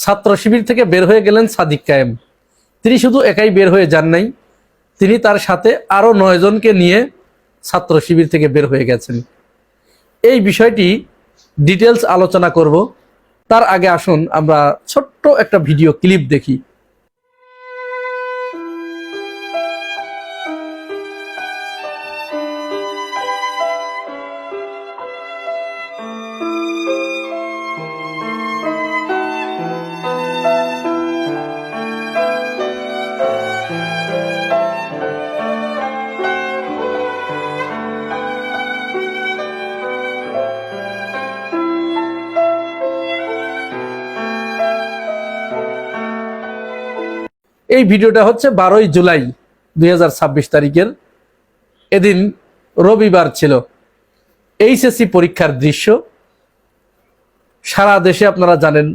ছাত্র শিবির থেকে বের হয়ে গেলেন সাদিক কায়েম। তিনি শুধু একাই বের হয়ে যান নাই, তিনি তার সাথে আরো 9 জনকে নিয়ে ছাত্র শিবির থেকে বের হয়ে গেছেন। এই বিষয়টি ডিটেলস আলোচনা করব। তার আগে আসুন আমরা ছোট্ট একটা ভিডিও ক্লিপ দেখি। এই ভিডিওটা হচ্ছে 12ই জুলাই 2026 তারিখের। এদিন রবিবার ছিল। এইচএসসি পরীক্ষার দৃশ্য। সারা দেশে আপনারা জানেন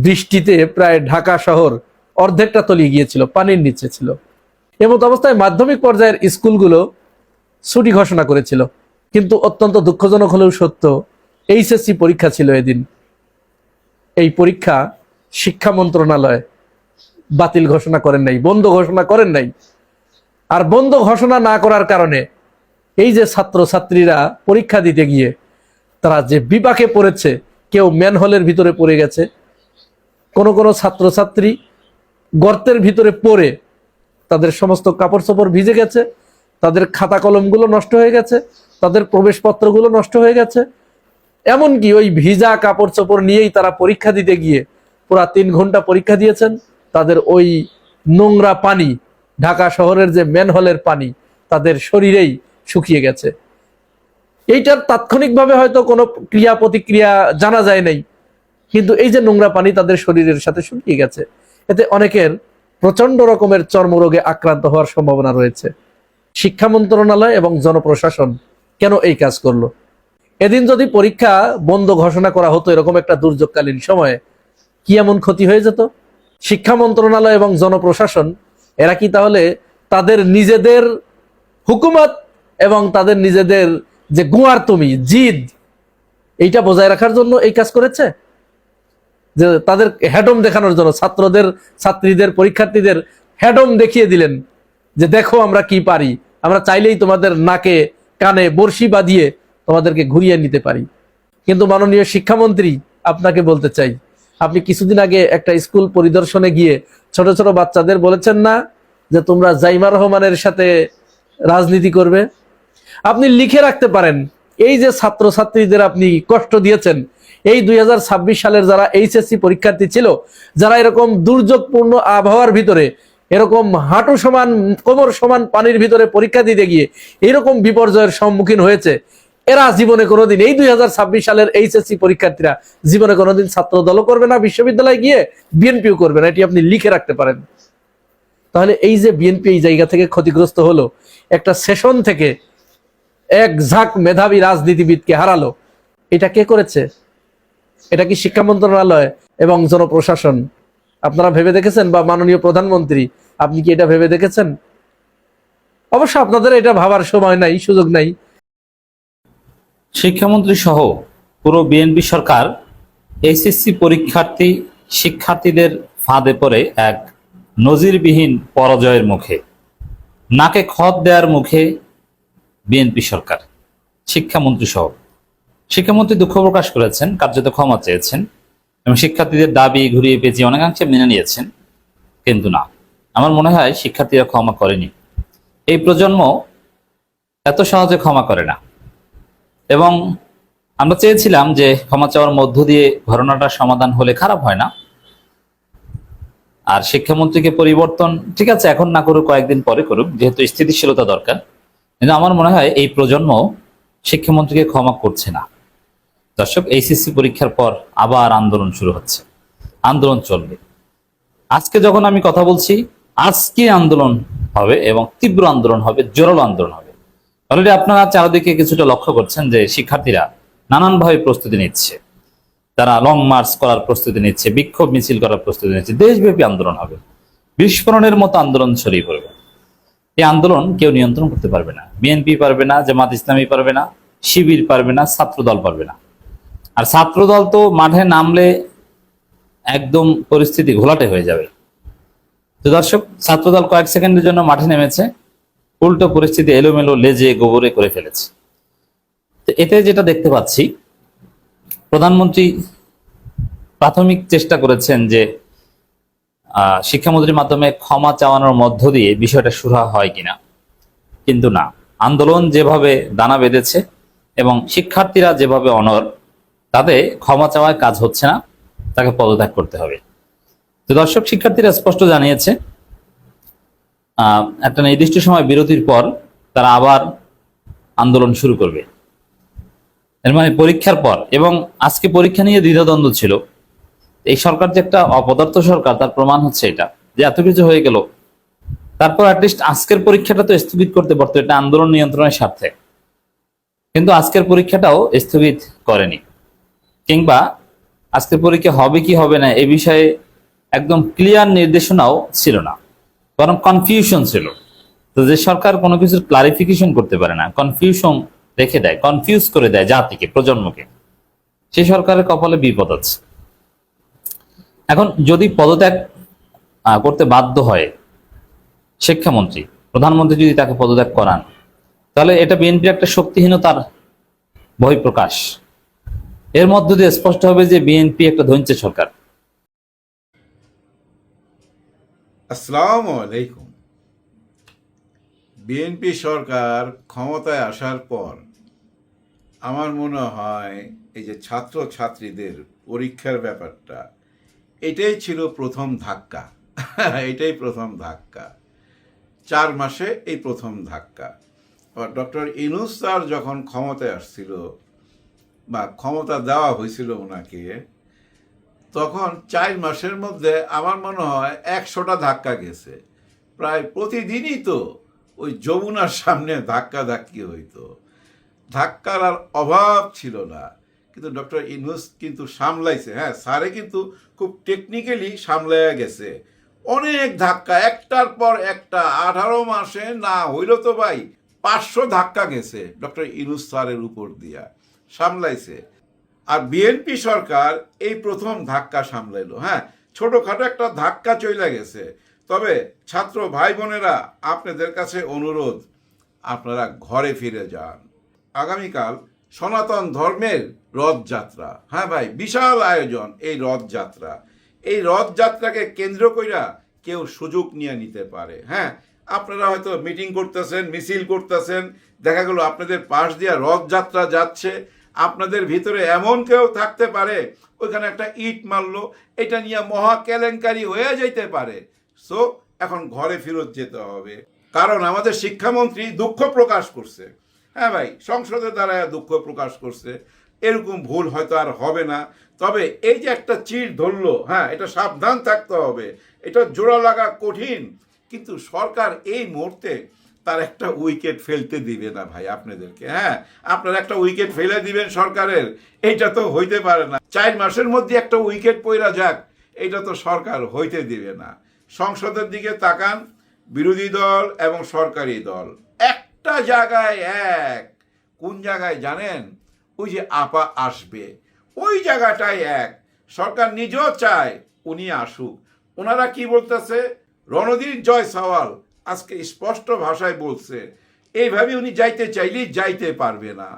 বৃষ্টিতে প্রায় ঢাকা শহর অর্ধেকটা তলিয়ে গিয়েছিল, পানির নিচে ছিল। এমত অবস্থায় মাধ্যমিক পর্যায়ের স্কুলগুলো ছুটি ঘোষণা করেছিল। কিন্তু অত্যন্ত দুঃখজনক হলেও সত্য, এইচএসসি পরীক্ষা ছিল এদিন। এই পরীক্ষা শিক্ষা মন্ত্রণালয় বাতিল ঘোষণা করেন নাই, বন্ধ ঘোষণা করেন নাই। আর বন্ধ ঘোষণা না করার কারণে এই যে ছাত্র ছাত্রীরা পরীক্ষা দিতে গিয়ে তারা যে বিপাকে পড়েছে, কেউ ম্যানহোলের ভিতরে পড়ে গেছে, কোনো ছাত্রছাত্রী গর্তের ভিতরে পড়ে তাদের সমস্ত কাপড় চোপড় ভিজে গেছে, তাদের খাতা কলমগুলো নষ্ট হয়ে গেছে, তাদের প্রবেশপত্রগুলো নষ্ট হয়ে গেছে। এমনকি ওই ভিজা কাপড় চোপড় নিয়েই তারা পরীক্ষা দিতে গিয়ে পুরা 3 ঘন্টা পরীক্ষা দিয়েছেন। তাদের ওই নোংরা পানি, ঢাকা শহরের যে ম্যানহোলের পানি, তাদের শরীরেই শুকিয়ে গেছে। এইটার তাৎক্ষণিকভাবে হয়তো কোনো ক্রিয়া প্রতিক্রিয়া জানা যায় নাই, কিন্তু এই যে নোংরা পানি তাদের শরীরের সাথে শুকিয়ে গেছে, এতে অনেকের প্রচন্ড রকমের চর্মরোগে আক্রান্ত হওয়ার সম্ভাবনা রয়েছে। শিক্ষা মন্ত্রণালয় এবং জনপ্রশাসন কেন এই কাজ করলো? এদিন যদি পরীক্ষা বন্ধ ঘোষণা করা হতো এরকম একটা দুর্যোগকালীন সময়ে, কি এমন ক্ষতি হয়ে যেত? শিক্ষা মন্ত্রণালয় এবং জনপ্রশাসন এরা কি তাহলে তাদের নিজেদের হুকুমত এবং তাদের নিজেদের যে গুয়ারতুমি জিদ, এইটা বজায় রাখার জন্য এই কাজ করেছে? যে তাদের হ্যাডম দেখানোর জন্য ছাত্রীদের পরীক্ষার্থীদের হ্যাডম দেখিয়ে দিলেন যে দেখো আমরা কি পারি, আমরা চাইলেই তোমাদের নাকে কানে বড়শি বাঁধিয়ে তোমাদেরকে ঘুরিয়ে নিতে পারি। কিন্তু মাননীয় শিক্ষামন্ত্রী, আপনাকে বলতে চাই, আপনি কিছুদিন আগে একটা স্কুল পরিদর্শনে গিয়ে ছোট ছোট বাচ্চাদের বলেছেন না যে তোমরা জাইমা রহমানের সাথে রাজনীতি করবে? আপনি লিখে রাখতে পারেন, এই যে ছাত্রছাত্রীদের আপনি কষ্ট দিয়েছেন, এই 2026 সালের যারা এইচএসসি পরীক্ষার্থী ছিল, যারা এরকম দুর্যোগপূর্ণ আবহাওয়ার ভিতরে এরকম হাঁটু সমান কোমর সমান পানির ভিতরে পরীক্ষা দিতে গিয়ে এরকম বিপর্যয়ের সম্মুখীন হয়েছে, এরা জীবনে কোনোদিন, এই 2026 সালের এইচএসসি পরীক্ষার্থীরা জীবনে কোনোদিন ছাত্র দলও করবে না, বিশ্ববিদ্যালয়ে গিয়ে বিএনপিও করবে না। এটি আপনি লিখে রাখতে পারেন। তাহলে এই যে বিএনপি এই জায়গা থেকে ক্ষতিগ্রস্ত হলো, একটা সেশন থেকে এক ঝাঁক মেধাবী রাজনীতিবিদকে হারালো, এটা কে করেছে? এটা কি শিক্ষা মন্ত্রণালয় এবং জনপ্রশাসন? আপনারা ভেবে দেখেছেন? বা মাননীয় প্রধানমন্ত্রী, আপনি কি এটা ভেবে দেখেছেন? অবশ্য আপনাদের এটা ভাবার সময় নাই, সুযোগ নাই। শিক্ষামন্ত্রী সহ পুরো বিএনপি সরকার এইচএসসি পরীক্ষার্থী শিক্ষার্থীদের ফাঁদে পড়ে এক নজিরবিহীন পরাজয়ের মুখে, নাকে খত দেওয়ার মুখে বিএনপি সরকার। শিক্ষামন্ত্রী সহ শিক্ষামন্ত্রী দুঃখ প্রকাশ করেছেন, কার্যত ক্ষমা চেয়েছেন এবং শিক্ষার্থীদের দাবি ঘুরিয়ে পেঁচিয়ে অনেকাংশে মেনে নিয়েছেন। কিন্তু না, আমার মনে হয় শিক্ষার্থীরা ক্ষমা করেনি। এই প্রজন্ম এত সহজে ক্ষমা করে না। এবং আমরা চেয়েছিলাম যে ক্ষমা চাওয়ার মধ্য দিয়ে ঘটনাটার সমাধান হলে খারাপ হয় না। আর শিক্ষামন্ত্রীকে পরিবর্তন ঠিক আছে, এখন না করুক, কয়েকদিন পরে করুক, যেহেতু স্থিতিশীলতা দরকার। কিন্তু আমার মনে হয় এই প্রজন্ম শিক্ষামন্ত্রীকে ক্ষমা করছে না। দর্শক, এইচএসসি পরীক্ষার পর আবার আন্দোলন শুরু হচ্ছে, আন্দোলন চলবে। আজকে যখন আমি কথা বলছি, আজকে আন্দোলন হবে এবং তীব্র আন্দোলন হবে, জোরালো আন্দোলন হবে। অলরেডি আপনারা চারদিকে কিছুটা লক্ষ্য করছেন যে শিক্ষার্থীরা নানানভাবে প্রস্তুতি নিচ্ছে, তারা লং মার্চ করার প্রস্তুতি নিচ্ছে, বিক্ষোভ মিছিল করার প্রস্তুতি নিচ্ছে। দেশব্যাপী আন্দোলন হবে, বিস্ফোরণের মতো আন্দোলন ছড়িয়ে পড়বে। এই আন্দোলন কেউ নিয়ন্ত্রণ করতে পারবে না। বিএনপি পারবে না, জামাত ইসলামী পারবে না, শিবির পারবে না, ছাত্রদল পারবে না। আর ছাত্রদল তো মাঠে নামলে একদম পরিস্থিতি ঘোলাটে হয়ে যাবে। তো দর্শক, ছাত্রদল কয়েক সেকেন্ডের জন্য মাঠে নেমেছে, উল্টো পরিস্থিতি এলোমেলো লেজে গোবরে করে ফেলেছে। তো এতে যেটা দেখতে পাচ্ছি, প্রধানমন্ত্রী প্রাথমিক চেষ্টা করেছেন যে শিক্ষামন্ত্রীর মাধ্যমে ক্ষমা চাওয়ানোর মধ্য দিয়ে বিষয়টা সুরাহা হয় কিনা, কিন্তু না, আন্দোলন যেভাবে দানা বেঁধেছে এবং শিক্ষার্থীরা যেভাবে অনড়, তাতে ক্ষমা চাওয়ায় কাজ হচ্ছে না, তাকে পদত্যাগ করতে হবে। তো দর্শক, শিক্ষার্থীরা স্পষ্ট জানিয়েছে একটা নির্দিষ্ট সময় বিরতির পর তারা আবার আন্দোলন শুরু করবে। এর মানে পরীক্ষার পর, এবং আজকে পরীক্ষা নিয়ে দ্বিধাদ্বন্দ্ব ছিল। এই সরকার যে একটা অপদার্থ সরকার, তার প্রমাণ হচ্ছে এটা, যে এত কিছু হয়ে গেল, তারপর অ্যাটলিস্ট আজকের পরীক্ষাটা তো স্থগিত করতে পারতো, এটা আন্দোলন নিয়ন্ত্রণের স্বার্থে। কিন্তু আজকের পরীক্ষাটাও স্থগিত করেনি, কিংবা আজকের পরীক্ষা হবে কি হবে না এ বিষয়ে একদম ক্লিয়ার নির্দেশনাও ছিল না, বরং কনফিউশন ছিল। তো যে সরকার কোনো কিছুর ক্লারিফিকেশন করতে পারে না, কনফিউশন রেখে দেয়, কনফিউজ করে দেয় জাতিকে, প্রজন্মকে, সেই সরকারের কপালে বিপদ আছে। এখন যদি পদত্যাগ করতে বাধ্য হয় শিক্ষামন্ত্রী, প্রধানমন্ত্রী যদি তাকে পদত্যাগ করান, তাহলে এটা বিএনপির একটা শক্তিহীনতার বহিঃপ্রকাশ। এর মধ্য দিয়ে স্পষ্ট হবে যে বিএনপি একটা ধৈর্য সরকার। আসসালামু আলাইকুম। বিএনপি সরকার ক্ষমতায় আসার পর আমার মনে হয় এই যে ছাত্র ছাত্রীদের পরীক্ষার ব্যাপারটা, এটাই ছিল প্রথম ধাক্কা। এটাই প্রথম ধাক্কা, 4 মাসে এই প্রথম ধাক্কা। ডক্টর ইউনূস স্যার যখন ক্ষমতায় আসছিল বা ক্ষমতা দেওয়া হয়েছিল ওনাকে, তখন 4 মাসের মধ্যে আমার মনে হয় 100টা ধাক্কা গেছে। প্রায় প্রতিদিনই তো ওই যমুনার সামনে ধাক্কা ধাক্কি হইতো, ধাক্কার আর অভাব ছিল না। কিন্তু ডক্টর ইউনূস কিন্তু সামলাইছে। হ্যাঁ, স্যারে কিন্তু খুব টেকনিক্যালি সামলাইয়া গেছে। অনেক ধাক্কা, একটার পর একটা, 18 মাসে না হইল তো ভাই 500 ধাক্কা গেছে ডক্টর ইউনূস স্যারের উপর দিয়া, সামলাইছে। আর বিএনপি সরকার এই প্রথম ধাক্কা সামলাইলো। হ্যাঁ, ছোটখাটো একটা ধাক্কা চলে গেছে। তবে ছাত্র ভাই বোনেরা, আপনাদের কাছে অনুরোধ, আপনারা ঘরে ফিরে যান। আগামীকাল সনাতন ধর্মের রথযাত্রা। হ্যাঁ ভাই, বিশাল আয়োজন এই রথযাত্রা। এই রথযাত্রাকে কেন্দ্র কইরা কেউ সুযোগ নিয়ে নিতে পারে। হ্যাঁ, আপনারা হয়তো মিটিং করতেছেন, মিছিল করতেছেন, দেখা গেল আপনাদের পাশ দিয়া রথযাত্রা যাচ্ছে, আপনাদের ভিতরে এমন কেউ থাকতে পারে ওইখানে একটা ইট মারলো, এটা নিয়ে মহা কেলেঙ্কারি হয়ে যেতে পারে। সো এখন ঘরে ফেরত যেতে হবে, কারণ আমাদের শিক্ষামন্ত্রী দুঃখ প্রকাশ করছে। হ্যাঁ ভাই, সংসদের দ্বারা দুঃখ প্রকাশ করছে, এরকম ভুল হয়তো আর হবে না। তবে এই যে একটা চিড় ধরলো, হ্যাঁ, এটা সাবধান থাকতে হবে, এটা জোড়া লাগা কঠিন। কিন্তু সরকার এই মুহূর্তে তার একটা উইকেট ফেলতে দিবে না ভাই আপনাদেরকে। হ্যাঁ, আপনারা একটা উইকেট ফেলে দিবেন সরকারের, এইটা তো হইতে পারে না। 4 মাসের মধ্যে একটা উইকেট পইরা যাক, এটা তো সরকার হইতে দিবে না। সংসদের দিকে তাকান, বিরোধী দল এবং সরকারি দল একটা জায়গায় এক। কোন জায়গায় জানেন? ওই যে আপা আসবে, ওই জায়গাটাই এক। সরকার নিজেও চায় উনি আসুক। ওনারা কি বলতেছে? রণধীর জয় সওয়াল আজকে স্পষ্ট ভাষায় বলছে, এইভাবে উনি যাইতে চাইলেই যাইতে পারবে না।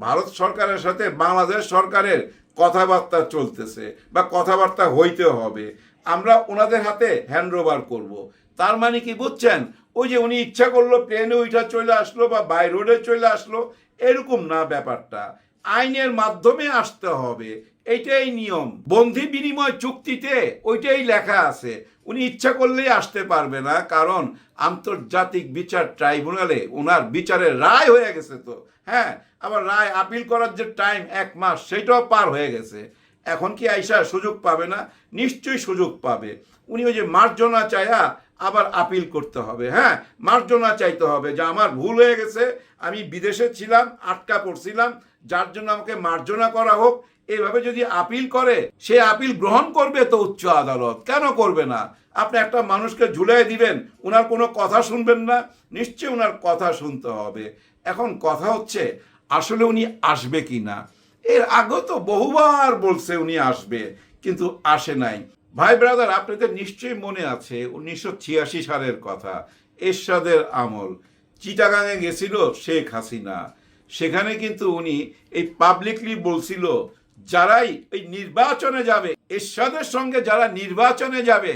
ভারত সরকারের সাথে বাংলাদেশ সরকারের কথাবার্তা চলতেছে বা কথাবার্তা হইতে হবে, আমরা ওনাদের হাতে হ্যান্ড ওভার করবো। তার মানে কি বুঝছেন? ওই যে উনি ইচ্ছা করলো প্লেনে ওইটা চলে আসলো বা বাই রোডে চলে আসলো, এরকম না ব্যাপারটা। আইনের মাধ্যমে আসতে হবে, এইটাই নিয়ম। বন্ধি বিনিময় চুক্তিতে ওইটাই লেখা আছে। উনি ইচ্ছা করলেই আসতে পারবে না, কারণ আন্তর্জাতিক বিচার ট্রাইব্যুনালে ওনার বিচারের রায় হয়ে গেছে। তো হ্যাঁ, আবার রায় আপিল করার যে টাইম 1 মাস, সেটাও পার হয়ে গেছে। এখন কি আইসা সুযোগ পাবে না? নিশ্চয়ই সুযোগ পাবে। উনি ওই যে মার্জনা চায়া আবার আপিল করতে হবে। হ্যাঁ, মার্জনা চাইতে হবে যে আমার ভুল হয়ে গেছে, আমি বিদেশে ছিলাম, আটকা পড়ছিলাম, যার জন্য আমাকে মার্জনা করা হোক। এইভাবে যদি আপিল করে, সে আপিল গ্রহণ করবে তো উচ্চ আদালত, কেন করবে না? আপনি একটা মানুষকে ঝুলাই দিবেন, ওনার কোনো কথা শুনবেন না? নিশ্চয়ই ওনার কথা শুনতে হবে। এখন কথা হচ্ছে আসলে উনি আসবে কি না। এর আগে তো বহুবার বলছে উনি আসবে, কিন্তু আসে নাই। ভাই ব্রাদার, আপনাদের নিশ্চয়ই মনে আছে 1986 সালের কথা, এরশাদের আমল। চিটাগাঙে গেছিল শেখ হাসিনা। সেখানে কিন্তু উনি এই পাবলিকলি বলছিল, যারাই এই নির্বাচনে যাবে, এরশাদের সঙ্গে যারা নির্বাচনে যাবে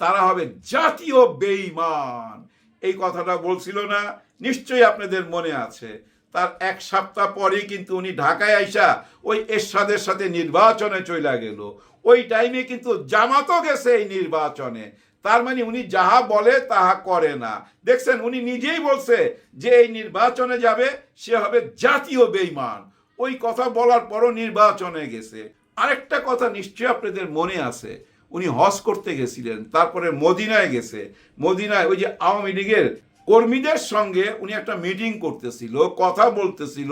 তারা হবে জাতীয় বেঈমান। এই কথাটা বলছিল না? নিশ্চয়ই আপনাদের মনে আছে। তার এক সপ্তাহ পরেই কিন্তু উনি ঢাকায় আইসা ওই এরশাদের সাথে নির্বাচনে চলে গেল। ওই টাইমে কিন্তু জামাতও গেছে এই নির্বাচনে। তার মানে উনি যাহা বলে তাহা করে না। দেখছেন, উনি নিজেই বলছে যে এই নির্বাচনে যাবে সে হবে জাতীয় বেঈমান। ওই কথা বলার পরও নির্বাচনে গেছে। আরেকটা কথা নিশ্চয়ই আপনাদের মনে আছে, উনি হজ করতে গেছিলেন, তারপরে মদিনায় গেছে। মদিনায় ওই যে আওয়ামী লীগের কর্মীদের সঙ্গে উনি একটা মিটিং করতেছিল, কথা বলতেছিল।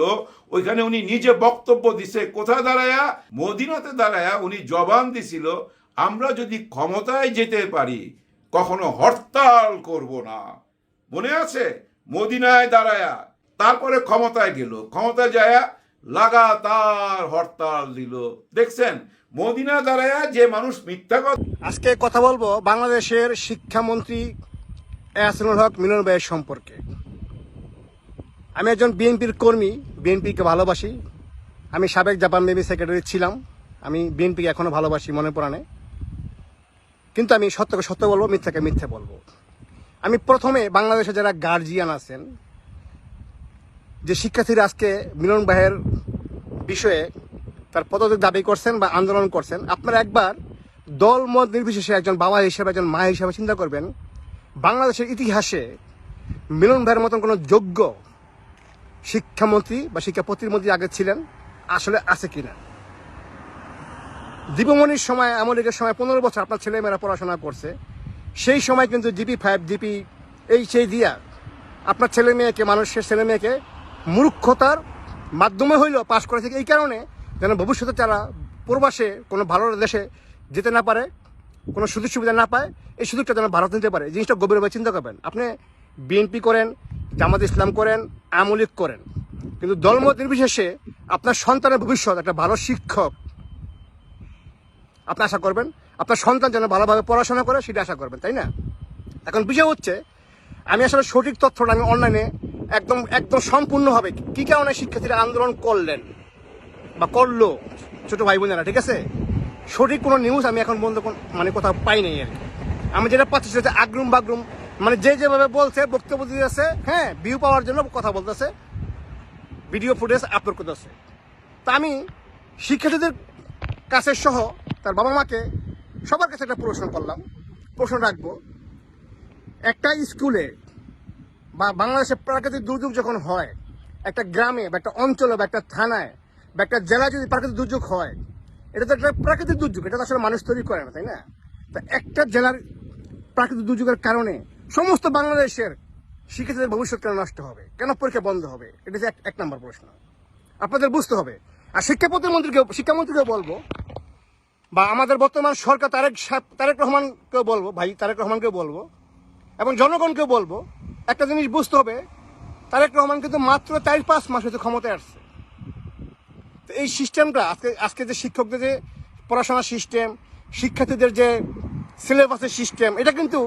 ওইখানে উনি নিজে বক্তব্য দিছে। কোথায় দাঁড়ায়া? মদিনাতে দাঁড়ায়া উনি জবান দিছিল, আমরা যদি ক্ষমতায় যেতে পারি কখনো হরতাল করব না। মনে আছে? মদিনায় দাঁড়ায়া তারপরে ক্ষমতায় গেল, ক্ষমতায় যায়া লাগাতার হরতাল দিল। দেখছেন, মদিনা দাঁড়ায়া যে মানুষ মিথ্যা কথা। আজকে কথা বলবো বাংলাদেশের শিক্ষামন্ত্রী এহসানুল হক মিলন ভাইয়ের সম্পর্কে। আমি একজন বিএনপির কর্মী, বিএনপিকে ভালোবাসি। আমি সাবেক জাপান মেবি সেক্রেটারি ছিলাম। আমি বিএনপিকে এখনো ভালোবাসি মনে প্রাণে। কিন্তু আমি সত্যকে সত্য বলবো, মিথ্যাকে মিথ্যে বলবো। আমি প্রথমে বাংলাদেশে যারা গার্জিয়ান আছেন, যে শিক্ষার্থীরা আজকে মিলন ভাইয়ের বিষয়ে তার পদত্যাগ দাবি করছেন বা আন্দোলন করছেন, আপনারা একবার দল মত নির্বিশেষে একজন বাবা হিসেবে, একজন মা হিসেবে চিন্তা করবেন, বাংলাদেশের ইতিহাসে মিলন ভাইয়ের মতন কোনো যোগ্য শিক্ষামন্ত্রী বা শিক্ষা প্রতিমন্ত্রী আগে ছিলেন আসলে আছে কিনা। দীপমণির সময়, আওয়ামী লীগের সময় 15 বছর আপনার ছেলেমেয়েরা পড়াশোনা করছে। সেই সময় কিন্তু GP5, জিপি এই সেই দিয়া আপনার ছেলে মেয়েকে, মানুষের ছেলে মেয়েকে মূর্খতার মাধ্যমে হইলেও পাশ করেছে, এই কারণে যেন ভবিষ্যতে তারা প্রবাসে কোনো ভালো দেশে যেতে না পারে, কোনো সুযোগ সুবিধা না পায়, এই সুযোগটা যেন ভারত নিতে পারে। এই জিনিসটা গভীরভাবে চিন্তা করবেন। আপনি বিএনপি করেন, জামাত ইসলাম করেন, আওয়ামী লীগ করেন, কিন্তু দলমত নির্বিশেষে আপনার সন্তানের ভবিষ্যৎ একটা ভালো শিক্ষক আপনি আশা করবেন, আপনার সন্তান যেন ভালোভাবে পড়াশোনা করে সেটা আশা করবেন, তাই না? এখন বিষয় হচ্ছে, আমি আসলে সঠিক তথ্যটা আমি অনলাইনে একদম একদম সম্পূর্ণভাবে কি কারণে শিক্ষার্থীরা আন্দোলন করলেন বা করলো ছোট ভাই বোনেরা, ঠিক আছে, সঠিক কোনো নিউজ আমি এখন বন্ধ মানে কোথাও পাই নাই আর কি। আমি যেটা পাচ্ছি সেটা আগ্রুম বাগ্রুম, মানে যে যেভাবে বলছে, বক্তব্য দিতেছে, হ্যাঁ, ভিউ পাওয়ার জন্য কথা বলতেছে, ভিডিও ফুটেজ আপলোড করতেছে। তা আমি শিক্ষার্থীদের কাছে সহ তার বাবা মাকে সবার কাছে একটা প্রশ্ন করলাম, প্রশ্ন রাখবো, একটা স্কুলে বা বাংলাদেশের প্রাকৃতিক দুর্যোগ যখন হয়, একটা গ্রামে বা একটা অঞ্চলে বা একটা থানায় বা একটা জেলায় যদি প্রাকৃতিক দুর্যোগ হয়, এটা তো একটা প্রাকৃতিক দুর্যোগ, এটা তো আসলে মানুষ তৈরি করে না, তাই না? তা একটা জেলার প্রাকৃতিক দুর্যোগের কারণে সমস্ত বাংলাদেশের শিক্ষার্থীদের ভবিষ্যৎ কেন নষ্ট হবে, কেন পরীক্ষা বন্ধ হবে? এটা হচ্ছে এক নম্বর প্রশ্ন, আপনাদের বুঝতে হবে। আর শিক্ষামন্ত্রীকেও বলবো, বা আমাদের বর্তমান সরকার তারেক রহমানকেও বলবো, ভাই তারেক রহমানকেও বলবো, এবং জনগণকেও বলবো, একটা জিনিস বুঝতে হবে, তারেক রহমান কিন্তু মাত্র 4-5 মাস হয়তো ক্ষমতায় আসছে। তো এই সিস্টেমটা আজকে যে শিক্ষকদের যে পড়াশোনার সিস্টেম, শিক্ষার্থীদের যে সিলেবাসের সিস্টেম, এটা কিন্তু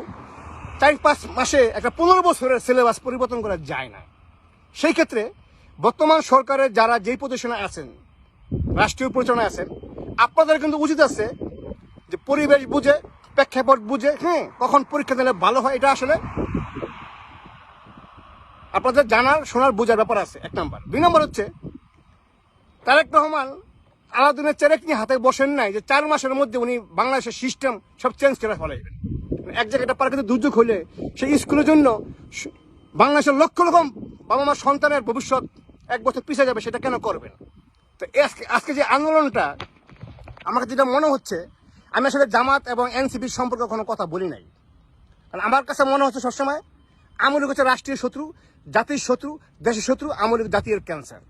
4-5 মাসে একটা 15 বছরের সিলেবাস পরিবর্তন করা যায় না। সেই ক্ষেত্রে বর্তমান সরকারের যারা যেই পজিশনে আছেন, রাষ্ট্রীয় পরিচালনায় আছেন, আপনাদের কিন্তু উচিত আছে যে পরিবেশ বুঝে, প্রেক্ষাপট বুঝে, হ্যাঁ, কখন পরীক্ষা দিলে ভালো হয়, এটা আসলে আপনাদের জানার, শোনার, বোঝার ব্যাপার আছে, 1 নম্বর। 2 নম্বর হচ্ছে, তারেক রহমান আলাদিনের চেরেক নিয়ে হাতে বসেন নাই যে 4 মাসের মধ্যে উনি বাংলাদেশের সিস্টেম সব চেঞ্জ করে ফেলাইবেন। এক জায়গায় একটা প্রাকৃতিক দুর্যোগ হলে সেই স্কুলের জন্য বাংলাদেশের লক্ষ লক্ষ বাবা মার সন্তানের ভবিষ্যৎ 1 বছর পিছিয়ে যাবে, সেটা কেন করবেন? তো আজকে যে আন্দোলনটা, আমাকে যেটা মনে হচ্ছে, আমি আসলে জামাত এবং এনসিপির সম্পর্কে কোনো কথা বলি নাই, কারণ আমার কাছে মনে হচ্ছে সবসময় আওয়ামী লীগ হচ্ছে রাষ্ট্রীয় শত্রু, জাতির শত্রু, দেশের শত্রু। আওয়ামী লীগ জাতীয় ক্যান্সার।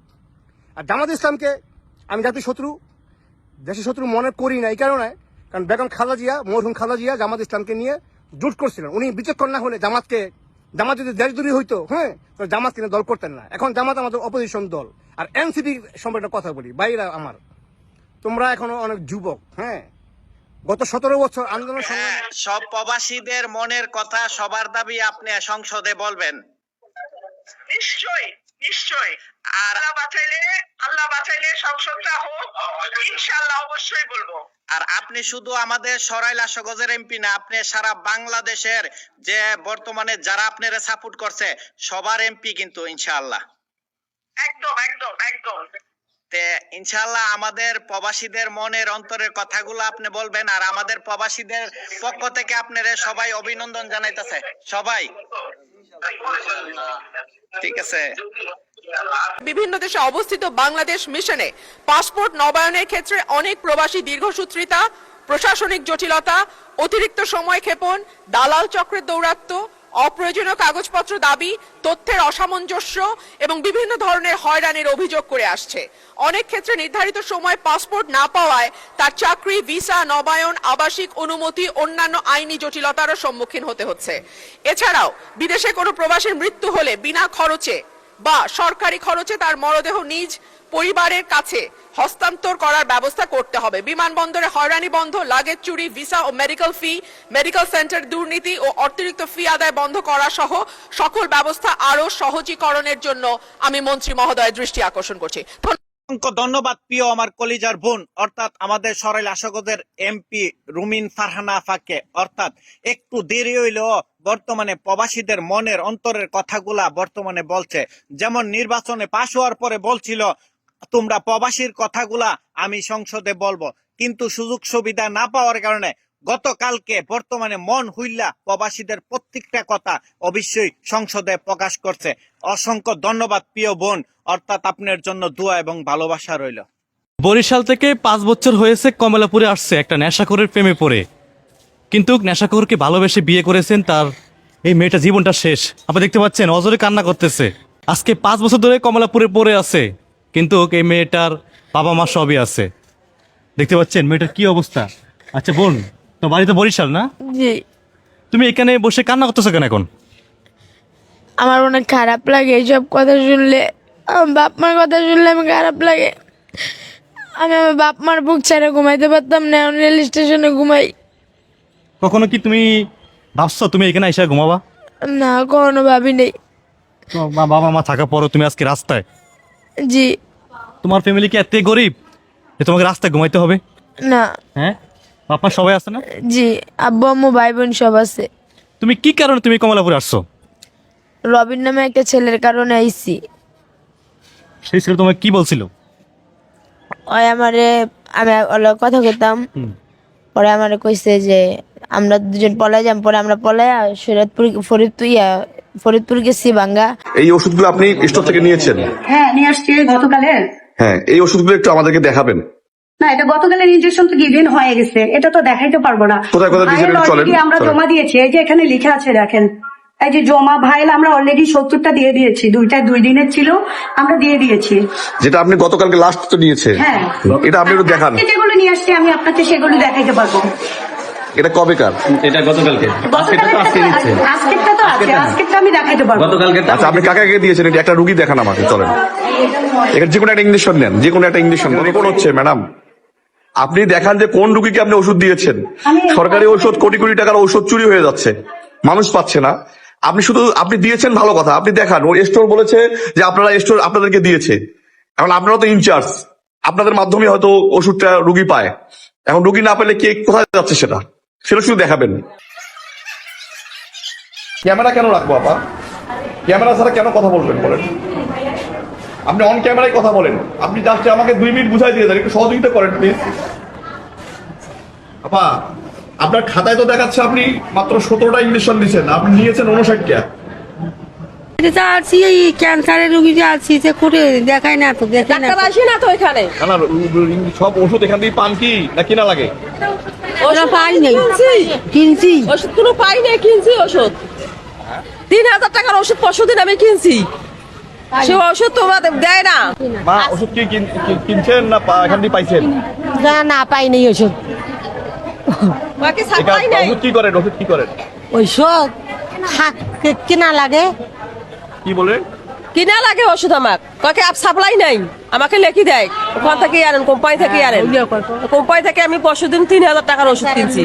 আর জামাত ইসলামকে আমি জাতির শত্রু, দেশের শত্রু মনে করি না, এই কারণে, কারণ বেগম খালেদা জিয়া, মরহুম খালেদা জিয়া জামাত ইসলামকে নিয়ে জোট করছিলেন। উনি বিচক্ষণ না হলে জামাত যদি দেশদ্রোহী হইতো, হ্যাঁ, তো জামাত কিনে দল করতেন না। এখন জামাত আমাদের অপোজিশন দল। আর এনসিপি সম্পর্কে কথা বলি, ভাইরা আমার, তোমরা এখনো অনেক যুবক, হ্যাঁ, গত 17 বছর আন্দোলন হ্যাঁ, সব প্রবাসীদের মনের কথা সবার দাবি আপনি সংসদে বলবেন। নিশ্চয়ই নিশ্চয়ই। আর আল্লাহ বাঁচাইলে সংসদটা হোক, ইনশাআল্লাহ অবশ্যই বলবো। আর আপনি শুধু আমাদের সরাইল আশুগঞ্জের এমপি না, আপনি সারা বাংলাদেশের যে বর্তমানে যারা আপনারা সাপোর্ট করছে সবার এমপি কিন্তু ইনশাআল্লাহ। একদম একদম একদম। তে ইনশাআল্লাহ আমাদের প্রবাসীদের মনের অন্তরের কথাগুলো আপনি বলবেন, আর আমাদের প্রবাসীদের পক্ষ থেকে আপনারা সবাই অভিনন্দন জানাইতেছে সবাই। ঠিক আছে। বিভিন্ন দেশে অবস্থিত বাংলাদেশ মিশনে পাসপোর্ট নবায়নের ক্ষেত্রে অনেক প্রবাসী দীর্ঘসূত্রিতা, প্রশাসনিক জটিলতা, অতিরিক্ত সময় ক্ষেপণ, দালাল চক্রের দৌরাত্ম্য, অপ্রয়োজনীয় কাগজপত্র দাবি, তথ্যের অসামঞ্জস্য এবং বিভিন্ন ধরনের হয়রানির অভিযোগ করে আসছে। অনেক ক্ষেত্রে নির্ধারিত সময় পাসপোর্ট না পাওয়ায় তার চাকরি, ভিসা, নবায়ন, আবাসিক অনুমতি, অন্যান্য আইনি জটিলতারও সম্মুখীন হতে হচ্ছে। এছাড়াও বিদেশে কোনো প্রবাসীর মৃত্যু হলে বিনা খরচে বা সরকারি খরচে তার মরদেহ নিজ পরিবারের কাছে হস্তান্তর করার ব্যবস্থা করতে হবে। বিমানবন্দরে হয়রানি বন্ধ, লাগেজ চুরি, ভিসা ও মেডিকেল ফি, মেডিকেল সেন্টার দুর্নীতি ও অতিরিক্ত ফি আদায় বন্ধ করা সহ সকল ব্যবস্থা আরো সহজীকরণের জন্য আমি মন্ত্রী মহোদয়ের দৃষ্টি আকর্ষণ করছি। অসংখ্য ধন্যবাদ প্রিয় আমার কলিজার বোন, অর্থাৎ আমাদের সরাইল আশুগঞ্জের এমপি রুমিন ফারহানা আপাকে। অর্থাৎ একটু দেরি হইলেও বর্তমানে প্রবাসীদের মনের অন্তরের কথাগুলা বর্তমানে বলছে। যেমন নির্বাচনে পাশ হওয়ার পরে বলছিল তোমরা প্রবাসীর কথাগুলা আমি সংসদে বলবো, কিন্তু সুযোগ সুবিধা না পাওয়ার কারণে গতকালকে বর্তমানে মন হইলা প্রবাসীদের প্রত্যেকটা কথা অবশ্যই সংসদে প্রকাশ করছে। অসংখ্য ধন্যবাদ প্রিয় বোন, অর্থাৎ আপনার জন্য দোয়া এবং ভালোবাসা রইল। বরিশাল থেকে 5 বছর হয়েছে কমলাপুরে আসছে একটা নেশাখোরের প্রেমে পড়ে, কিন্তু নেশাখোরকে ভালোবেসে বিয়ে করেছেন, তার এই মেয়েটা জীবনটা শেষ। আপনি দেখতে পাচ্ছেন অজরে কান্না করতেছে। আজকে 5 বছর ধরে কমলাপুরে পড়ে আছে, কিন্তু এই মেয়েটার বাবা মা সবই আছে। দেখতে পাচ্ছেন মেয়েটার কি অবস্থা। আচ্ছা বোন, তো বাড়িতে বরিশাল না? জি। তুমি এখানে বসে কান্না করতেছো কেন এখন? আমার অনেক খারাপ লাগে এইসব কথা শুনলে। আমার বাপ মার কথা শুনলে আমার খারাপ লাগে। আমি আমার বাপ মার বুক ছেড়ে ঘুমাইতে পারতাম না, এখন রেল স্টেশনে ঘুমাই। কখনো কি তুমি ভাবছো তুমি এখানে এসে ঘুমাবা? না, কখনো ভাবি নেই। বাবা মা থাকার পরও তুমি আজকে রাস্তায়? জি। তোমার ফ্যামিলি কি এত গরিব যে তোমাকে রাস্তায় ঘুমাইতে হবে? না। হ্যাঁ, বাপ মা সবাই আছে না? জি, আব্বু আম্মু ভাই বোন সব আছে। তুমি কি কারণে তুমি কমলাপুরে আসছো? রবিন নামে একটা ছেলের কারণে আইছি। সেই ছেলে তোমাকে কি বলছিল? ওই আমি ওর লগে কথা কইতাম, পরে আমারে কইছে যে আমরা দুজন পলাই যাম। পরে আমরা পলাইয়া ফরিদপুর গেছি বাঙ্গা। এই ওষুধগুলো আপনি স্টোর থেকে নিয়েছেন? হ্যাঁ, নিয়ে আসছি গতকালের। হ্যাঁ, এই ওষুধগুলো একটু আমাদেরকে দেখাবেন। না, এটা গতকালের ইনজেকশন তো গিভেন হয়ে গেছে, এটা তো দেখাইতে পারবো না। কোথায় কোথায় দিয়েছেন একটু চলেন। আমরা জমা দিয়েছি, এই যে এখানে লেখা আছে দেখেন, এই যে জমা ভাইল আমরা অলরেডি 70টা দিয়ে দিয়েছি। 2 দিনের ছিল, আমরা দিয়ে দিয়েছি। যেটা আপনি গতকালকে লাস্ট তো নিয়েছে, হ্যাঁ, এটা আপনি একটু দেখান। যেগুলো নিয়ে আসছি আমি আপনাকে সেগুলো দেখাইতে পারবো। এটা কবেকার? এটা গতকালকে। আজকেরটা তো আছে, আজকেরটা আমি দেখাইতে পারবো। আচ্ছা, আপনি কাকে দিয়েছেন? এটা একটা রুগী দেখান আমাকে, চলেন। এখানে যে কোনো একটা ইঞ্জেকশন নেন, যে কোনো একটা ইঞ্জেকশন। কোন হচ্ছে ম্যাডাম, আপনি দেখান যে কোন রুগীকে আপনি ওষুধ দিয়েছেন। সরকারি ঔষধ, কোটি কোটি টাকার ঔষধ চুরি হয়ে যাচ্ছে, মানুষ পাচ্ছে না। আপনি দিয়েছেন ভালো কথা, আপনি দেখান। ওই স্টোর বলেছে যে স্টোর আপনাদেরকে দিয়েছে। এখন আপনারা তো ইনচার্জ, আপনাদের মাধ্যমে হয়তো ওষুধটা রুগী পায়। এখন রুগী না পেলে কে কোথায় যাচ্ছে সেটা শুধু দেখাবেন। ক্যামেরা কেন রাখবো আপা? ক্যামেরা ছাড়া কেন কথা বলবেন বলেন? আপনি অন ক্যামেরায় কথা বলেন। আপনি জাস্ট আমাকে 2 মিনিট বুঝাই দিয়ে দেন, একটু সহযোগিতা করেন প্লিজ। আপা, আপনার খাতায় তো দেখাচ্ছে আপনি মাত্র 17টা ইঞ্জেকশন দিয়েছেন, আপনি নিয়েছেন 59টা। ক্যান্সারের রোগী যে আছি যে করে দেখায় না তো, দেখে না তো এখানে। না, সব ওষুধ এখান থেকে পান কি না কিনা লাগে? ওরা পাই নাই, কিনছি ওষুধ। কোনো পাই নাই, কিনছি ওষুধ। 3000 টাকার ওষুধ 5 দিন আমি কিনছি, সে ওষুধ তো দেয় না। মা, ওষুধ কি কিনছেন না এখান থেকে পাইছেন? না, পাই নাই ওষুধ। ওষুধ কি করেন? ওষুধ কিনা লাগে। কি বলে? কিনা লাগে ওষুধ আমার কয়েক আপ সাপ্লাই নাই আমাকে লেখি দেয় ওখান থেকে আনেন কোম্পানি থেকে আনেন কোম্পানি থেকে আমি পরশুদিন 3,000 টাকার ওষুধ কিনছি